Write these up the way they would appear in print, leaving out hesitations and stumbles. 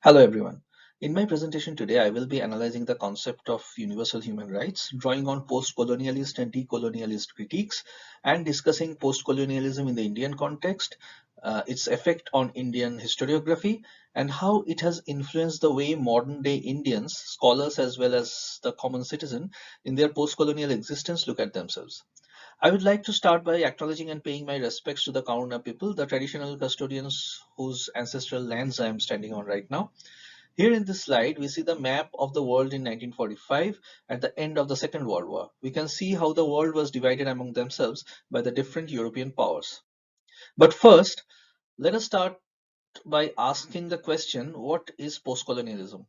Hello everyone. In my presentation today, I will be analyzing the concept of universal human rights, drawing on post-colonialist and decolonialist critiques, and discussing post-colonialism in the Indian context, its effect on Indian historiography, and how it has influenced the way modern-day Indians, scholars as well as the common citizen, in their post-colonial existence look at themselves. I would like to start by acknowledging and paying my respects to the Kaurna people, the traditional custodians whose ancestral lands I am standing on right now. Here in this slide, we see the map of the world in 1945 at the end of the Second World War. We can see how the world was divided among themselves by the different European powers. But first, let us start by asking the question, what is postcolonialism?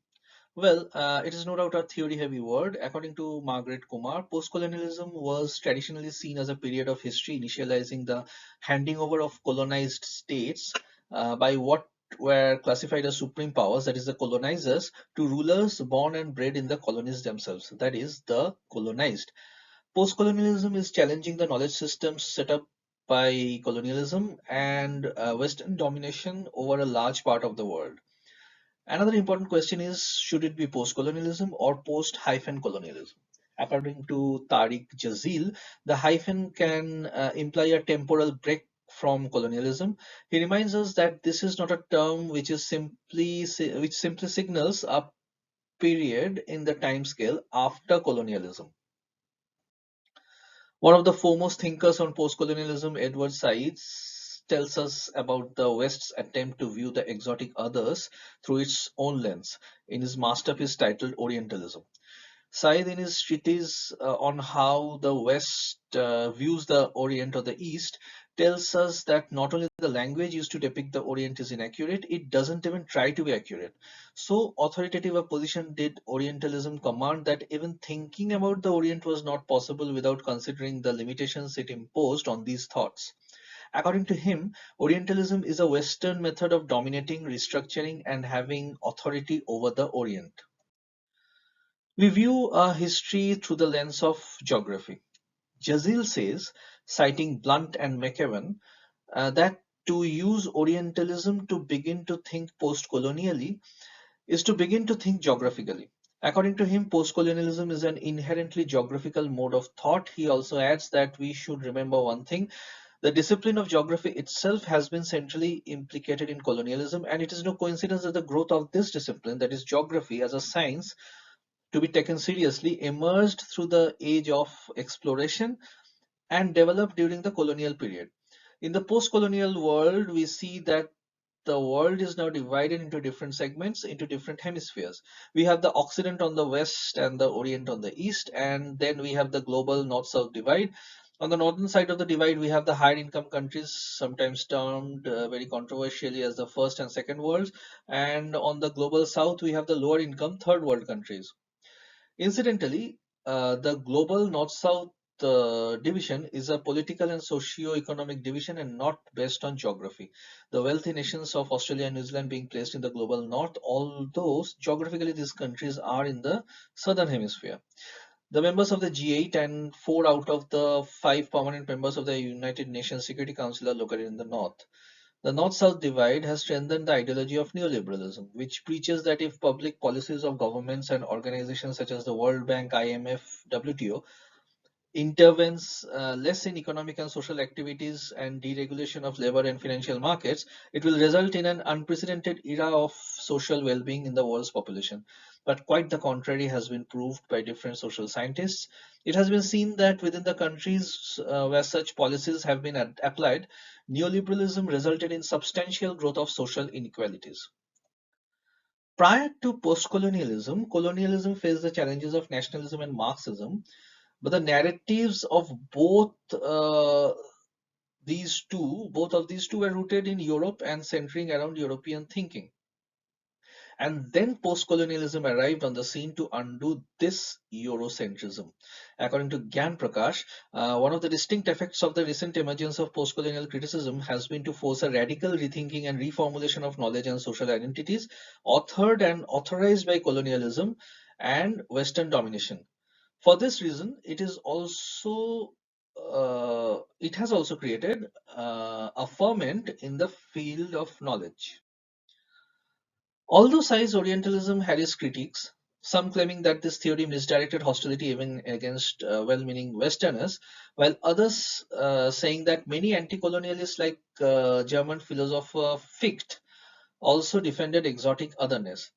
Well, it is no doubt a theory-heavy word. According to Margaret Kumar, postcolonialism was traditionally seen as a period of history initializing the handing over of colonized states by what were classified as supreme powers, that is the colonizers, to rulers born and bred in the colonies themselves, that is the colonized. Postcolonialism is challenging the knowledge systems set up by colonialism and Western domination over a large part of the world. Another important question is, should it be post-colonialism or post-colonialism? According to Tariq Jazil, the hyphen can imply a temporal break from colonialism. He reminds us that this is not a term which simply signals a period in the time scale after colonialism. One of the foremost thinkers on postcolonialism, Edward Said, tells us about the West's attempt to view the exotic others through its own lens in his masterpiece titled Orientalism. Said, in his treatise on how the West views the Orient or the East, tells us that not only the language used to depict the Orient is inaccurate, it doesn't even try to be accurate. So authoritative a position did Orientalism command that even thinking about the Orient was not possible without considering the limitations it imposed on these thoughts. According to him, Orientalism is a Western method of dominating, restructuring, and having authority over the Orient. We view our history through the lens of geography. Jazil says, citing Blunt and McEwan, that to use Orientalism to begin to think post-colonially is to begin to think geographically. According to him, post-colonialism is an inherently geographical mode of thought. He also adds that we should remember one thing: the discipline of geography itself has been centrally implicated in colonialism, and it is no coincidence that the growth of this discipline, that is geography as a science, to be taken seriously, emerged through the age of exploration and developed during the colonial period. In the post-colonial world, we see that the world is now divided into different segments, into different hemispheres. We have the Occident on the west and the Orient on the east, and then we have the global north-south divide. On the northern side of the divide, we have the higher income countries, sometimes termed very controversially as the first and second worlds. And on the global south, we have the lower income third world countries. Incidentally, the global North-South division is a political and socio-economic division and not based on geography. The wealthy nations of Australia and New Zealand being placed in the global North, although geographically these countries are in the Southern Hemisphere. The members of the G8 and 4 out of the 5 permanent members of the United Nations Security Council are located in the North. The North-South divide has strengthened the ideology of neoliberalism, which preaches that if public policies of governments and organizations such as the World Bank, IMF, WTO intervenes less in economic and social activities and deregulation of labor and financial markets, it will result in an unprecedented era of social well-being in the world's population. But quite the contrary has been proved by different social scientists. It has been seen that within the countries where such policies have been applied, neoliberalism resulted in substantial growth of social inequalities. Prior to post-colonialism, colonialism faced the challenges of nationalism and Marxism, but the narratives of both of these two were rooted in Europe and centering around European thinking. And then post-colonialism arrived on the scene to undo this Eurocentrism. According to Gyan Prakash, one of the distinct effects of the recent emergence of post-colonial criticism has been to force a radical rethinking and reformulation of knowledge and social identities, authored and authorized by colonialism and Western domination. For this reason, it has also created a ferment in the field of knowledge. Although Sai's Orientalism had its critics, some claiming that this theory misdirected hostility even against well-meaning Westerners, while others saying that many anti-colonialists like German philosopher Fichte also defended exotic otherness.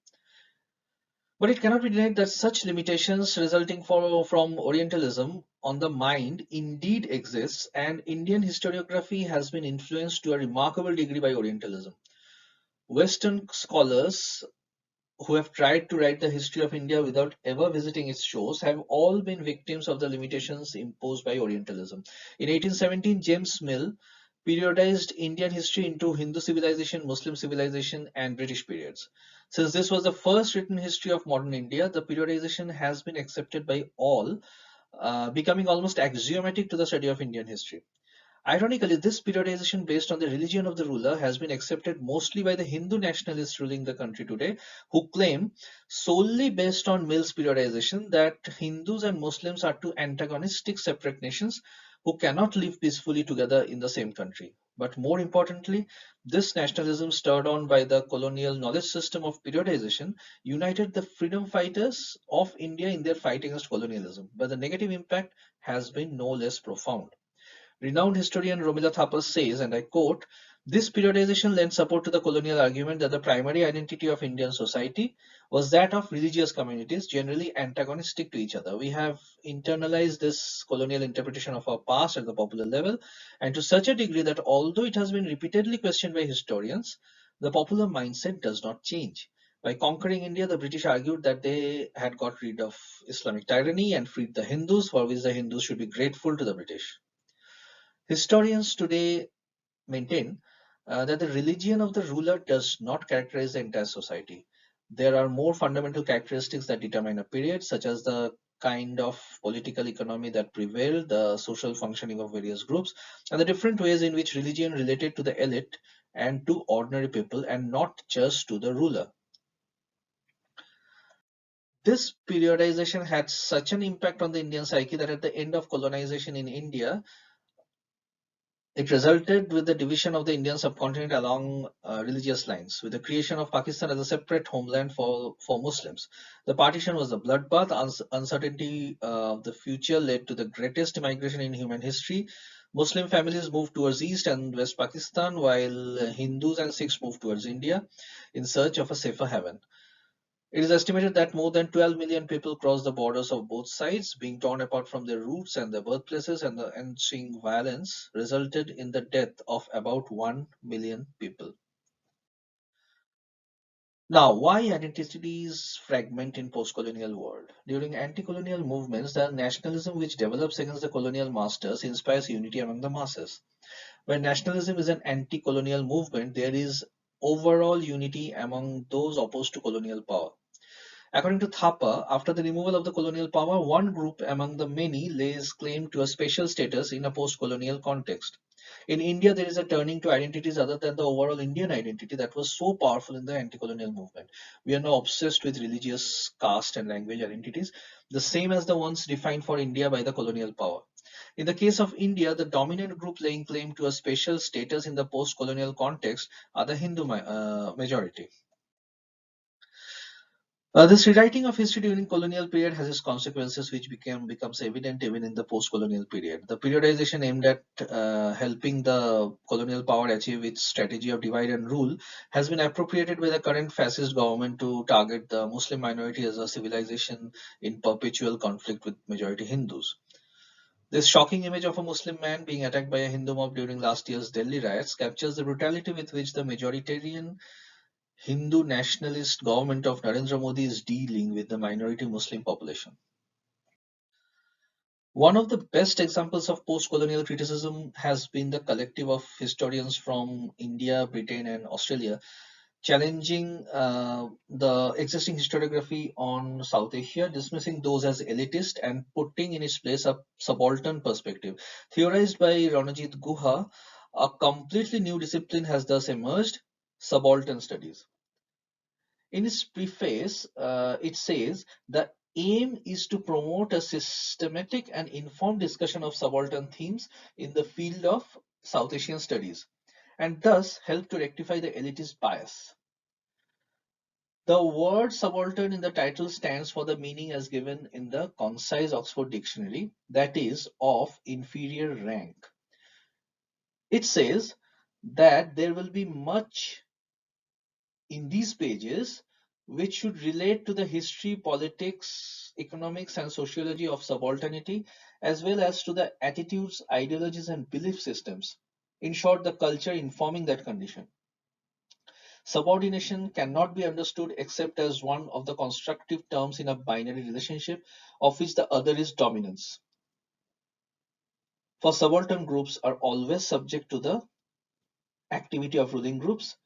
But it cannot be denied that such limitations resulting from Orientalism on the mind indeed exists, and Indian historiography has been influenced to a remarkable degree by Orientalism. Western scholars who have tried to write the history of India without ever visiting its shores have all been victims of the limitations imposed by Orientalism. In 1817, James Mill periodized Indian history into Hindu civilization, Muslim civilization, and British periods. Since this was the first written history of modern India, the periodization has been accepted by all, becoming almost axiomatic to the study of Indian history. Ironically, this periodization based on the religion of the ruler has been accepted mostly by the Hindu nationalists ruling the country today, who claim, solely based on Mill's periodization, that Hindus and Muslims are two antagonistic separate nations who cannot live peacefully together in the same country. But more importantly, this nationalism, stirred on by the colonial knowledge system of periodization, united the freedom fighters of India in their fight against colonialism. But the negative impact has been no less profound. Renowned historian Romila Thapar says, and I quote, "This periodization lent support to the colonial argument that the primary identity of Indian society was that of religious communities, generally antagonistic to each other. We have internalized this colonial interpretation of our past at the popular level, and to such a degree that although it has been repeatedly questioned by historians, the popular mindset does not change. By conquering India, the British argued that they had got rid of Islamic tyranny and freed the Hindus, for which the Hindus should be grateful to the British." Historians today maintain that the religion of the ruler does not characterize the entire society. There are more fundamental characteristics that determine a period, such as the kind of political economy that prevailed, the social functioning of various groups, and the different ways in which religion related to the elite and to ordinary people, and not just to the ruler. This periodization had such an impact on the Indian psyche that at the end of colonization in India, it resulted with the division of the Indian subcontinent along religious lines, with the creation of Pakistan as a separate homeland for Muslims. The partition was a bloodbath. Uncertainty of the future led to the greatest migration in human history. Muslim families moved towards East and West Pakistan, while Hindus and Sikhs moved towards India in search of a safer haven. It is estimated that more than 12 million people crossed the borders of both sides, being torn apart from their roots and their birthplaces, and the ensuing violence resulted in the death of about 1 million people. Now, why identities fragment in post-colonial world? During anti-colonial movements, the nationalism which develops against the colonial masters inspires unity among the masses. When nationalism is an anti-colonial movement, there is overall unity among those opposed to colonial power. According to Thapa, after the removal of the colonial power, one group among the many lays claim to a special status in a post colonial context. In India, there is a turning to identities other than the overall Indian identity that was so powerful in the anti colonial movement. We are now obsessed with religious, caste, and language identities, the same as the ones defined for India by the colonial power. In the case of India, the dominant group laying claim to a special status in the post colonial context are the Hindu majority. This rewriting of history during colonial period has its consequences, which becomes evident even in the post-colonial period. The periodization aimed at helping the colonial power achieve its strategy of divide and rule has been appropriated by the current fascist government to target the Muslim minority as a civilization in perpetual conflict with majority Hindus. This shocking image of a Muslim man being attacked by a Hindu mob during last year's Delhi riots captures the brutality with which the majoritarian Hindu nationalist government of Narendra Modi is dealing with the minority Muslim population. One of the best examples of post-colonial criticism has been the collective of historians from India, Britain, and Australia challenging the existing historiography on South Asia, dismissing those as elitist and putting in its place a subaltern perspective. Theorized by Ranajit Guha, a completely new discipline has thus emerged: subaltern studies. In its preface, it says the aim is to promote a systematic and informed discussion of subaltern themes in the field of South Asian studies, and thus help to rectify the elitist bias. The word subaltern in the title stands for the meaning as given in the concise Oxford Dictionary, that is, of inferior rank. It says that there will be much in these pages which should relate to the history, politics, economics, and sociology of subalternity, as well as to the attitudes, ideologies, and belief systems. In short, the culture informing that condition. Subordination cannot be understood except as one of the constructive terms in a binary relationship of which the other is dominance. For subaltern groups are always subject to the activity of ruling groups,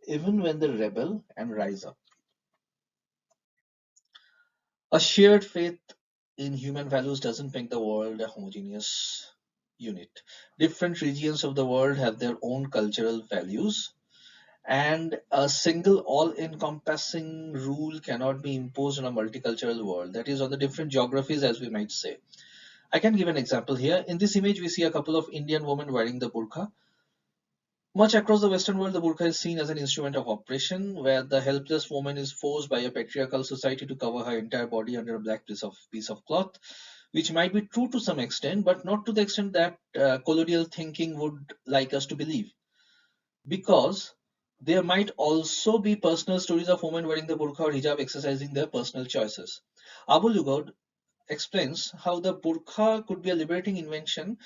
even when they rebel and rise up. A shared faith in human values doesn't make the world a homogeneous unit. Different regions of the world have their own cultural values, and a single all encompassing rule cannot be imposed on a multicultural world, that is, on the different geographies, as we might say. I can give an example here. In this image, we see a couple of Indian women wearing the burqa. Much across the Western world, the burqa is seen as an instrument of oppression, where the helpless woman is forced by a patriarchal society to cover her entire body under a black piece of cloth, which might be true to some extent, but not to the extent that colonial thinking would like us to believe. Because there might also be personal stories of women wearing the burqa or hijab exercising their personal choices. Abu Lugod explains how the burqa could be a liberating invention,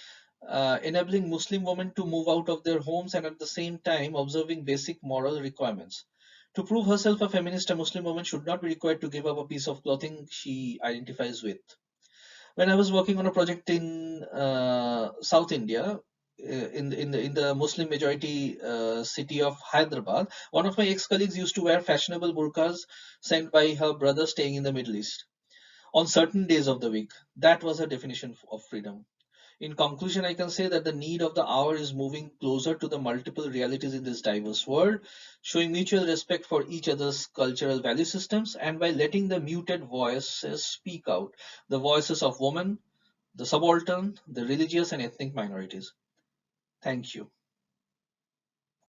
enabling Muslim women to move out of their homes and at the same time observing basic moral requirements. To prove herself a feminist, a Muslim woman should not be required to give up a piece of clothing she identifies with. When I was working on a project in South India, in the Muslim majority city of Hyderabad, one of my ex-colleagues used to wear fashionable burqas sent by her brother staying in the Middle East on certain days of the week. That was her definition of freedom. In conclusion, I can say that the need of the hour is moving closer to the multiple realities in this diverse world, showing mutual respect for each other's cultural value systems, and by letting the muted voices speak out, the voices of women, the subaltern, the religious and ethnic minorities. Thank you.